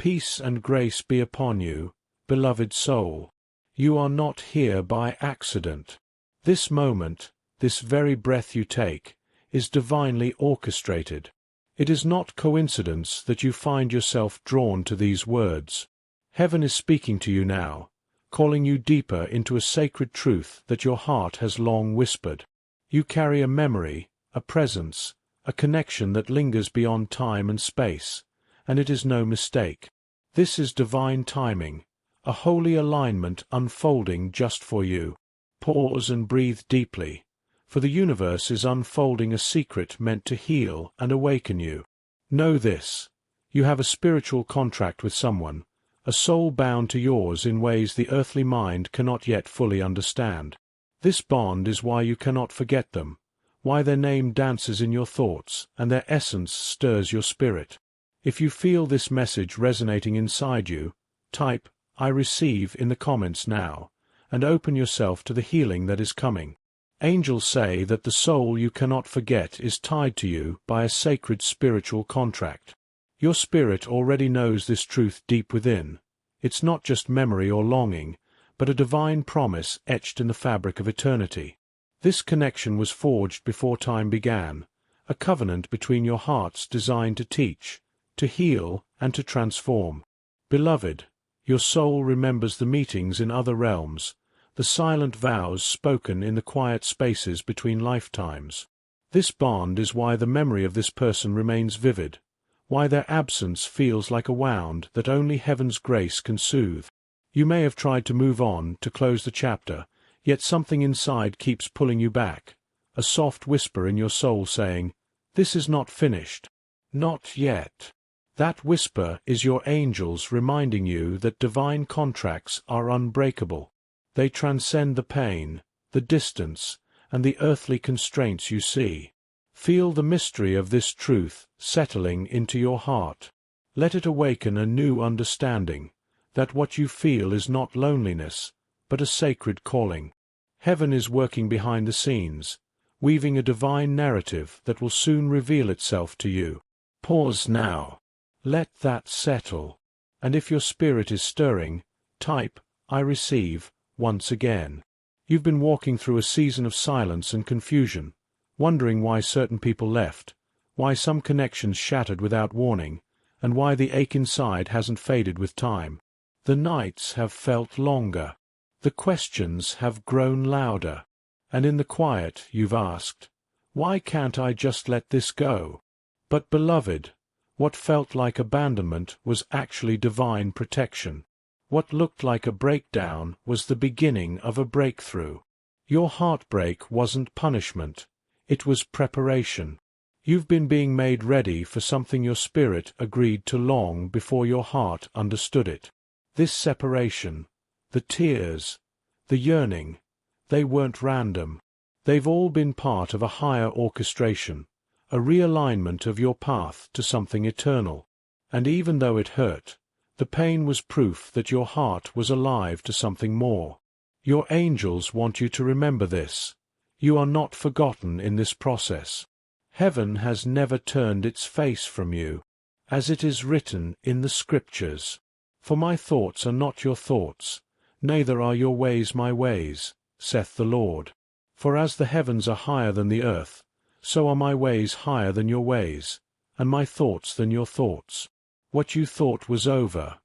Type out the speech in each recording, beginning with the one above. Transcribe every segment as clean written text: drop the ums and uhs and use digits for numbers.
Peace and grace be upon you, beloved soul. You are not here by accident. This moment, this very breath you take, is divinely orchestrated. It is not coincidence that you find yourself drawn to these words. Heaven is speaking to you now, calling you deeper into a sacred truth that your heart has long whispered. You carry a memory, a presence, a connection that lingers beyond time and space, and it is no mistake. This is divine timing, a holy alignment unfolding just for you. Pause and breathe deeply, for the universe is unfolding a secret meant to heal and awaken you. Know this: you have a spiritual contract with someone, a soul bound to yours in ways the earthly mind cannot yet fully understand. This bond is why you cannot forget them, why their name dances in your thoughts and their essence stirs your spirit. If you feel this message resonating inside you, type "I receive" in the comments now, and open yourself to the healing that is coming. Angels say that the soul you cannot forget is tied to you by a sacred spiritual contract. Your spirit already knows this truth deep within. It's not just memory or longing, but a divine promise etched in the fabric of eternity. This connection was forged before time began, a covenant between your hearts designed to teach, to heal, and to transform. Beloved, your soul remembers the meetings in other realms, the silent vows spoken in the quiet spaces between lifetimes. This bond is why the memory of this person remains vivid, why their absence feels like a wound that only heaven's grace can soothe. You may have tried to move on, to close the chapter, yet something inside keeps pulling you back, a soft whisper in your soul saying, "This is not finished. Not yet." That whisper is your angels reminding you that divine contracts are unbreakable. They transcend the pain, the distance, and the earthly constraints you see. Feel the mystery of this truth settling into your heart. Let it awaken a new understanding, that what you feel is not loneliness, but a sacred calling. Heaven is working behind the scenes, weaving a divine narrative that will soon reveal itself to you. Pause now. Let that settle. And if your spirit is stirring, type "I receive" once again. You've been walking through a season of silence and confusion, wondering why certain people left, why some connections shattered without warning, and why the ache inside hasn't faded with time. The nights have felt longer. The questions have grown louder. And in the quiet you've asked, "Why can't I just let this go?" But beloved, what felt like abandonment was actually divine protection. What looked like a breakdown was the beginning of a breakthrough. Your heartbreak wasn't punishment. It was preparation. You've been being made ready for something your spirit agreed to long before your heart understood it. This separation, the tears, the yearning, they weren't random. They've all been part of a higher orchestration, a realignment of your path to something eternal. And even though it hurt, the pain was proof that your heart was alive to something more. Your angels want you to remember this. You are not forgotten in this process. Heaven has never turned its face from you, as it is written in the Scriptures. For my thoughts are not your thoughts, neither are your ways my ways, saith the Lord. For as the heavens are higher than the earth, so are my ways higher than your ways, and my thoughts than your thoughts. What you thought was over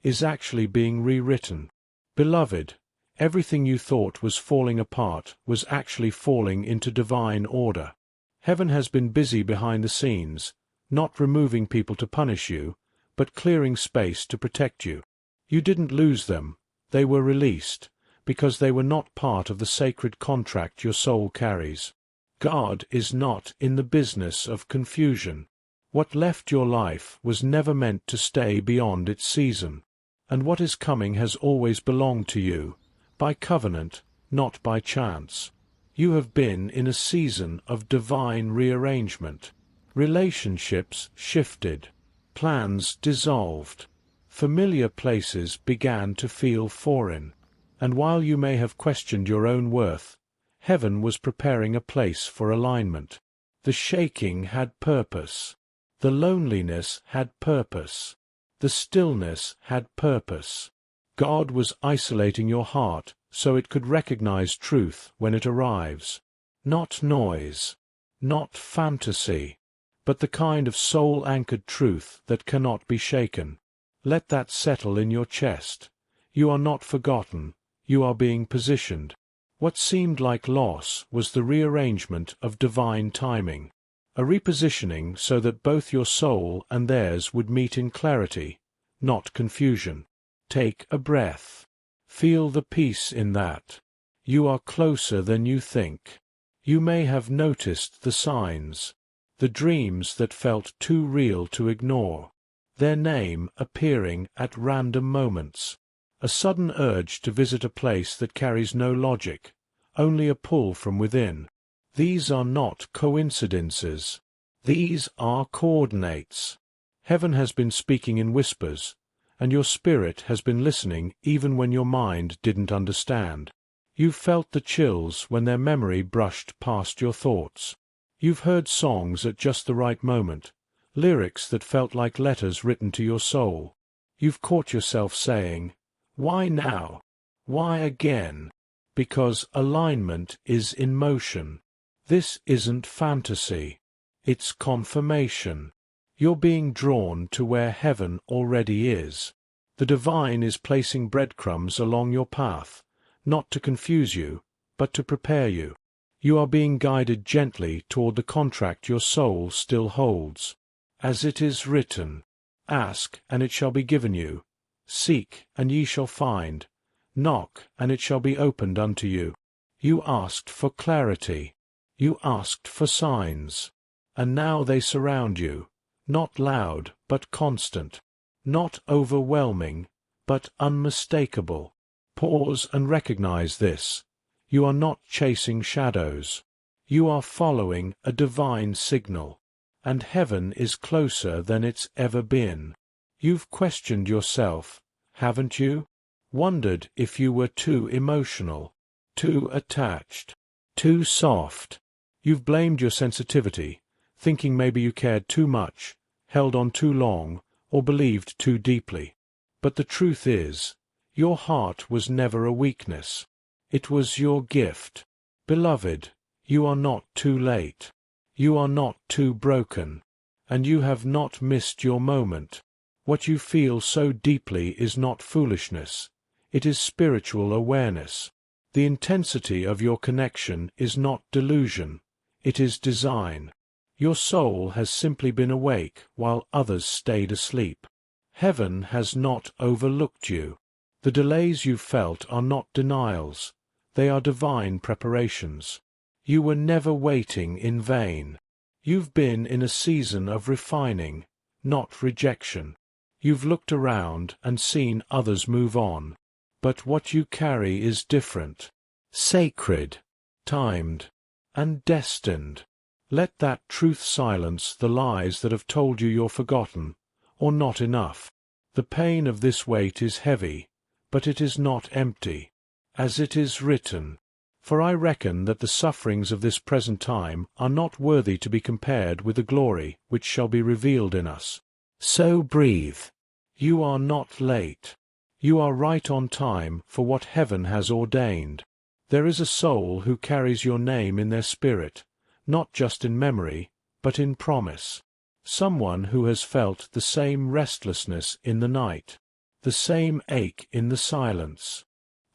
is actually being rewritten. Beloved, everything you thought was falling apart was actually falling into divine order. Heaven has been busy behind the scenes, not removing people to punish you, but clearing space to protect you. You didn't lose them, they were released, because they were not part of the sacred contract your soul carries. God is not in the business of confusion. What left your life was never meant to stay beyond its season, and what is coming has always belonged to you, by covenant, not by chance. You have been in a season of divine rearrangement. Relationships shifted, plans dissolved, familiar places began to feel foreign, and while you may have questioned your own worth, heaven was preparing a place for alignment. The shaking had purpose. The loneliness had purpose. The stillness had purpose. God was isolating your heart so it could recognize truth when it arrives. Not noise, not fantasy, but the kind of soul-anchored truth that cannot be shaken. Let that settle in your chest. You are not forgotten, you are being positioned. What seemed like loss was the rearrangement of divine timing, a repositioning so that both your soul and theirs would meet in clarity, not confusion. Take a breath. Feel the peace in that. You are closer than you think. You may have noticed the signs, the dreams that felt too real to ignore, their name appearing at random moments, a sudden urge to visit a place that carries no logic, only a pull from within. These are not coincidences. These are coordinates. Heaven has been speaking in whispers, and your spirit has been listening even when your mind didn't understand. You've felt the chills when their memory brushed past your thoughts. You've heard songs at just the right moment, lyrics that felt like letters written to your soul. You've caught yourself saying, "Why now? Why again?" Because alignment is in motion. This isn't fantasy. It's confirmation. You're being drawn to where heaven already is. The divine is placing breadcrumbs along your path, not to confuse you, but to prepare you. You are being guided gently toward the contract your soul still holds. As it is written, "Ask, and it shall be given you. Seek, and ye shall find. Knock, and it shall be opened unto you." You asked for clarity. You asked for signs. And now they surround you, not loud, but constant. Not overwhelming, but unmistakable. Pause and recognize this. You are not chasing shadows. You are following a divine signal. And heaven is closer than it's ever been. You've questioned yourself, haven't you? Wondered if you were too emotional, too attached, too soft. You've blamed your sensitivity, thinking maybe you cared too much, held on too long, or believed too deeply. But the truth is, your heart was never a weakness. It was your gift. Beloved, you are not too late. You are not too broken. And you have not missed your moment. What you feel so deeply is not foolishness. It is spiritual awareness. The intensity of your connection is not delusion. It is design. Your soul has simply been awake while others stayed asleep. Heaven has not overlooked you. The delays you felt are not denials. They are divine preparations. You were never waiting in vain. You've been in a season of refining, not rejection. You've looked around and seen others move on. But what you carry is different. Sacred, timed, and destined. Let that truth silence the lies that have told you you're forgotten, or not enough. The pain of this weight is heavy, but it is not empty. As it is written, "For I reckon that the sufferings of this present time are not worthy to be compared with the glory which shall be revealed in us." So breathe. You are not late. You are right on time for what heaven has ordained. There is a soul who carries your name in their spirit, not just in memory, but in promise. Someone who has felt the same restlessness in the night, the same ache in the silence.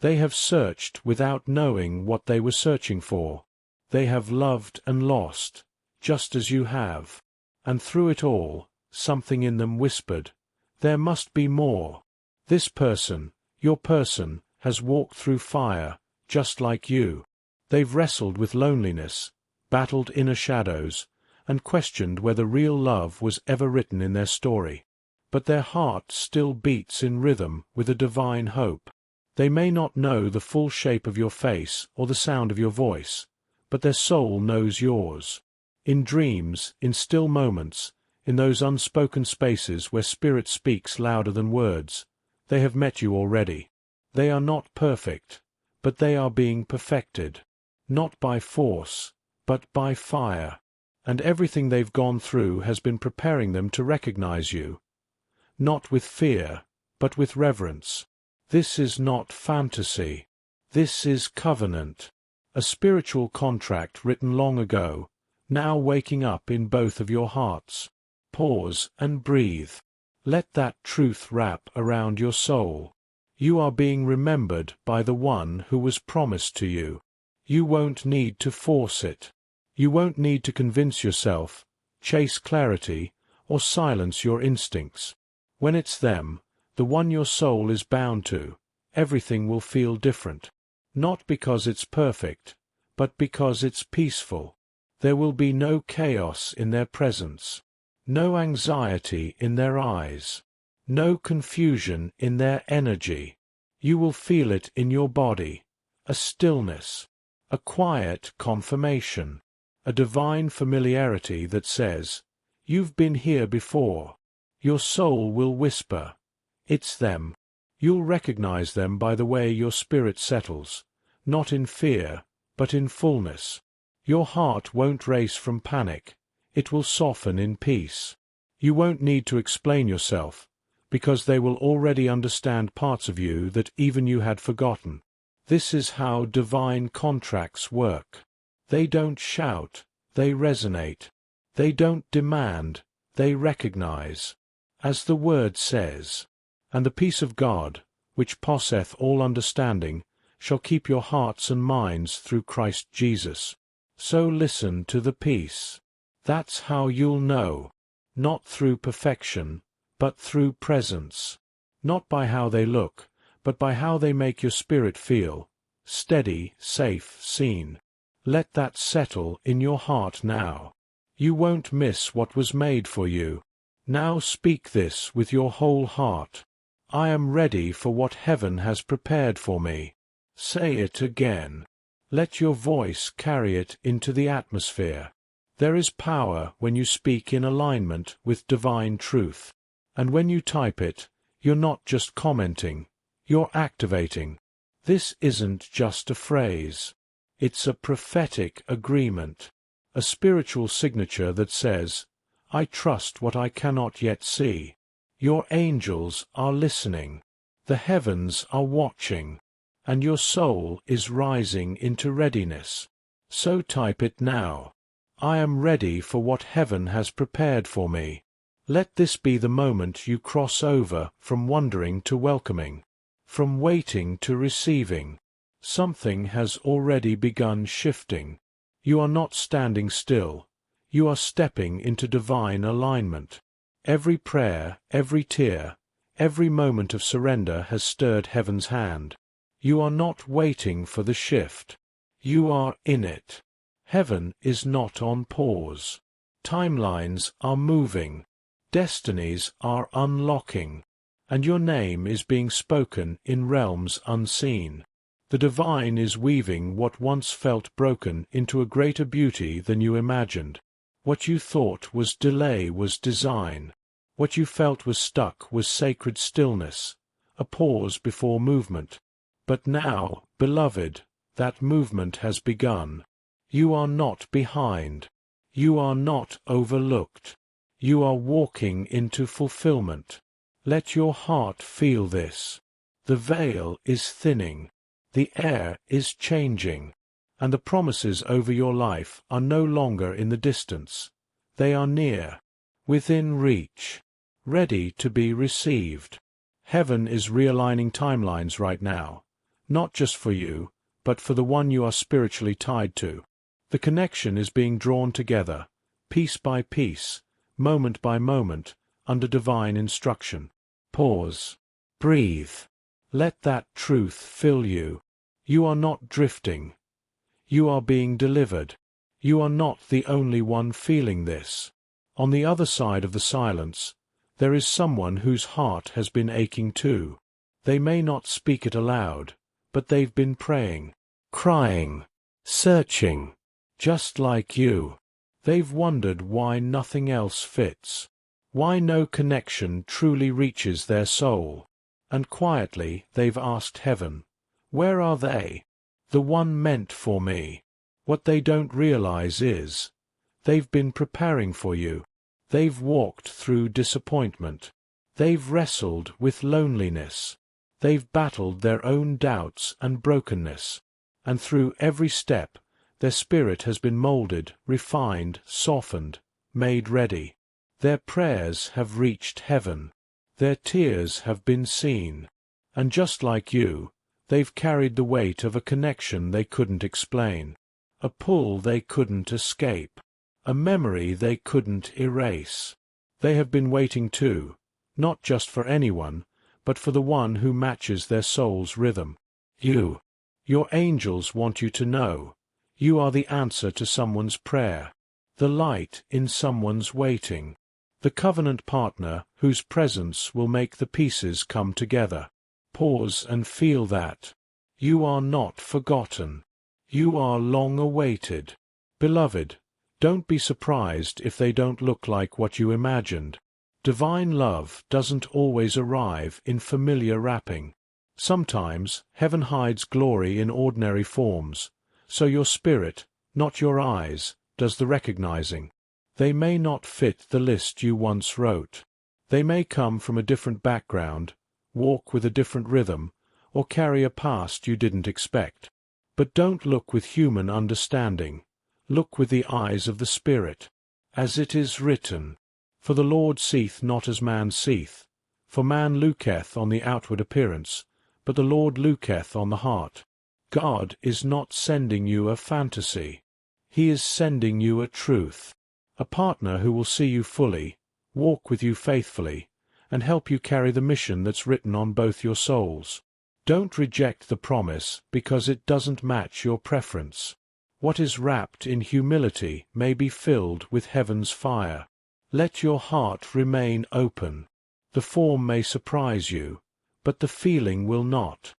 They have searched without knowing what they were searching for. They have loved and lost, just as you have. And through it all, something in them whispered, "There must be more." This person, your person, has walked through fire, just like you. They've wrestled with loneliness, battled inner shadows, and questioned whether real love was ever written in their story. But their heart still beats in rhythm with a divine hope. They may not know the full shape of your face or the sound of your voice, but their soul knows yours. In dreams, in still moments, in those unspoken spaces where spirit speaks louder than words, they have met you already. They are not perfect, but they are being perfected, not by force, but by fire. And everything they've gone through has been preparing them to recognize you. not with fear, but with reverence. This is not fantasy. This is covenant. A spiritual contract written long ago, now waking up in both of your hearts. Pause and breathe. Let that truth wrap around your soul. You are being remembered by the one who was promised to you. You won't need to force it. You won't need to convince yourself, chase clarity, or silence your instincts. When it's them, the one your soul is bound to, everything will feel different. Not because it's perfect, but because it's peaceful. There will be no chaos in their presence, no anxiety in their eyes, no confusion in their energy. You will feel it in your body, a stillness, a quiet confirmation, a divine familiarity that says, "You've been here before." Your soul will whisper, "It's them." You'll recognize them by the way your spirit settles, not in fear, but in fullness. Your heart won't race from panic, it will soften in peace. You won't need to explain yourself, because they will already understand parts of you that even you had forgotten. This is how divine contracts work. They don't shout, they resonate. They don't demand, they recognize. As the word says, "And the peace of God, which passeth all understanding, shall keep your hearts and minds through Christ Jesus." So listen to the peace. That's how you'll know, not through perfection, but through presence. Not by how they look, but by how they make your spirit feel, steady, safe, seen. Let that settle in your heart now. You won't miss what was made for you. Now speak this with your whole heart. I am ready for what heaven has prepared for me. Say it again. Let your voice carry it into the atmosphere. There is power when you speak in alignment with divine truth. And when you type it, you're not just commenting, you're activating. This isn't just a phrase. It's a prophetic agreement, a spiritual signature that says, "I trust what I cannot yet see." Your angels are listening, the heavens are watching, and your soul is rising into readiness. So type it now. I am ready for what heaven has prepared for me. Let this be the moment you cross over from wondering to welcoming, from waiting to receiving. Something has already begun shifting. You are not standing still. You are stepping into divine alignment. Every prayer, every tear, every moment of surrender has stirred heaven's hand. You are not waiting for the shift. You are in it. Heaven is not on pause. Timelines are moving. Destinies are unlocking. And your name is being spoken in realms unseen. The divine is weaving what once felt broken into a greater beauty than you imagined. What you thought was delay was design. What you felt was stuck was sacred stillness, a pause before movement. But now, beloved, that movement has begun. You are not behind. You are not overlooked. You are walking into fulfillment. Let your heart feel this. The veil is thinning. The air is changing. And the promises over your life are no longer in the distance. They are near, within reach, ready to be received. Heaven is realigning timelines right now, not just for you, but for the one you are spiritually tied to. The connection is being drawn together, piece by piece, moment by moment, under divine instruction. Pause. Breathe. Let that truth fill you. You are not drifting. You are being delivered. You are not the only one feeling this. On the other side of the silence, there is someone whose heart has been aching too. They may not speak it aloud, but they've been praying, crying, searching, just like you. They've wondered why nothing else fits, why no connection truly reaches their soul. And quietly they've asked heaven, "Where are they? The one meant for me." What they don't realize is, they've been preparing for you. They've walked through disappointment. They've wrestled with loneliness. They've battled their own doubts and brokenness. And through every step, their spirit has been molded, refined, softened, made ready. Their prayers have reached heaven. Their tears have been seen. And just like you, they've carried the weight of a connection they couldn't explain, a pull they couldn't escape, a memory they couldn't erase. They have been waiting too, not just for anyone, but for the one who matches their soul's rhythm. You. Your angels want you to know. You are the answer to someone's prayer, the light in someone's waiting, the covenant partner whose presence will make the pieces come together. Pause and feel that. You are not forgotten. You are long awaited. Beloved, don't be surprised if they don't look like what you imagined. Divine love doesn't always arrive in familiar wrapping. Sometimes heaven hides glory in ordinary forms, so your spirit, not your eyes, does the recognizing. They may not fit the list you once wrote. They may come from a different background, walk with a different rhythm, or carry a past you didn't expect. But don't look with human understanding. Look with the eyes of the Spirit. As it is written, For the Lord seeth not as man seeth. For man looketh on the outward appearance, but the Lord looketh on the heart. God is not sending you a fantasy. He is sending you a truth. A partner who will see you fully, walk with you faithfully, and help you carry the mission that's written on both your souls. Don't reject the promise because it doesn't match your preference. What is wrapped in humility may be filled with heaven's fire. Let your heart remain open. The form may surprise you, but the feeling will not.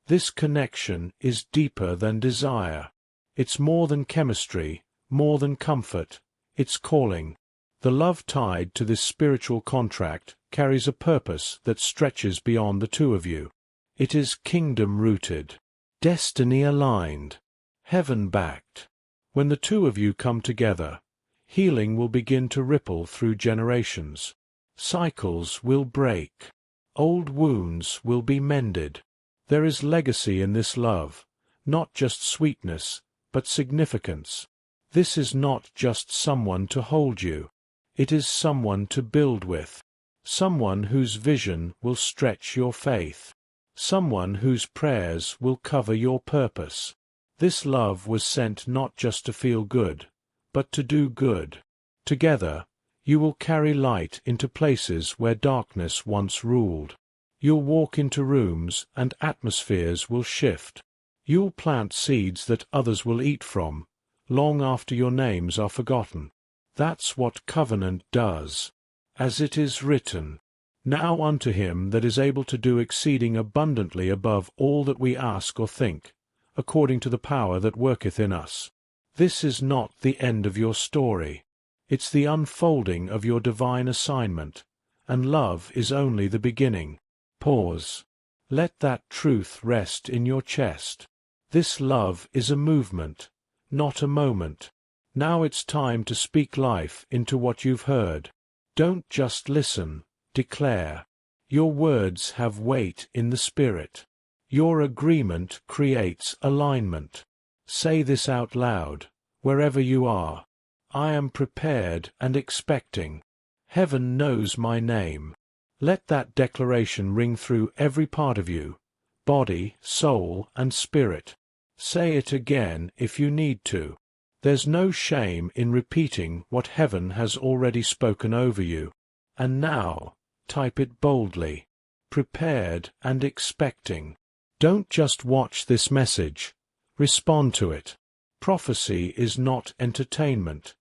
This connection is deeper than desire. It's more than chemistry, more than comfort. It's calling. The love tied to this spiritual contract carries a purpose that stretches beyond the two of you. It is kingdom-rooted, destiny-aligned, heaven-backed. When the two of you come together, healing will begin to ripple through generations. Cycles will break. Old wounds will be mended. There is legacy in this love, not just sweetness, but significance. This is not just someone to hold you. It is someone to build with. Someone whose vision will stretch your faith. Someone whose prayers will cover your purpose. This love was sent not just to feel good, but to do good. Together, you will carry light into places where darkness once ruled. You'll walk into rooms and atmospheres will shift. You'll plant seeds that others will eat from, long after your names are forgotten. That's what covenant does. As it is written, Now unto him that is able to do exceeding abundantly above all that we ask or think, according to the power that worketh in us. This is not the end of your story. It's the unfolding of your divine assignment, and love is only the beginning. Pause. Let that truth rest in your chest. This love is a movement, not a moment. Now it's time to speak life into what you've heard. Don't just listen, declare. Your words have weight in the Spirit. Your agreement creates alignment. Say this out loud, wherever you are. I am prepared and expecting. Heaven knows my name. Let that declaration ring through every part of you, body, soul, and spirit. Say it again if you need to. There's no shame in repeating what heaven has already spoken over you. And now, type it boldly. Prepared and expecting. Don't just watch this message. Respond to it. Prophecy is not entertainment.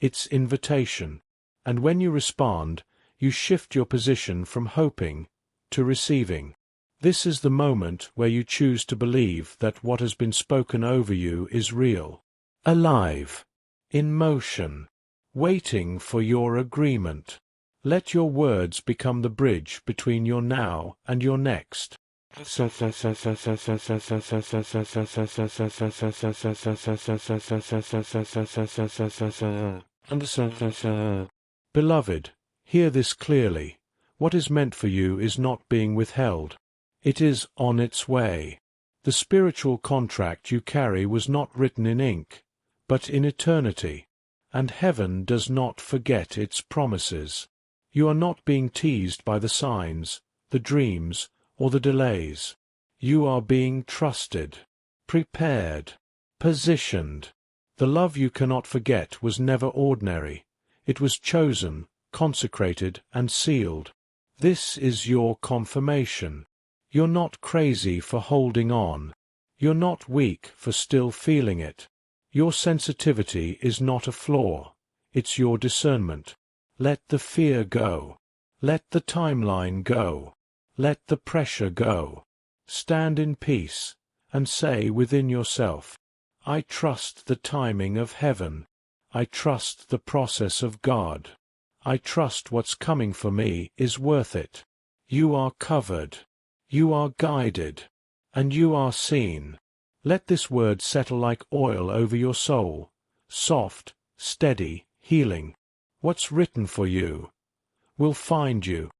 It's invitation. And when you respond, you shift your position from hoping to receiving. This is the moment where you choose to believe that what has been spoken over you is real, alive, in motion, waiting for your agreement. Let your words become the bridge between your now and your next. Beloved, hear this clearly. What is meant for you is not being withheld. It is on its way. The spiritual contract you carry was not written in ink, but in eternity, and heaven does not forget its promises. You are not being teased by the signs, the dreams, or the delays. You are being trusted, prepared, positioned. The love you cannot forget was never ordinary. It was chosen, consecrated, and sealed. This is your confirmation. You're not crazy for holding on. You're not weak for still feeling it. Your sensitivity is not a flaw. It's your discernment. Let the fear go. Let the timeline go. Let the pressure go. Stand in peace, and say within yourself, I trust the timing of heaven. I trust the process of God. I trust what's coming for me is worth it. You are covered. You are guided. And you are seen. Let this word settle like oil over your soul, soft, steady, healing. What's written for you will find you.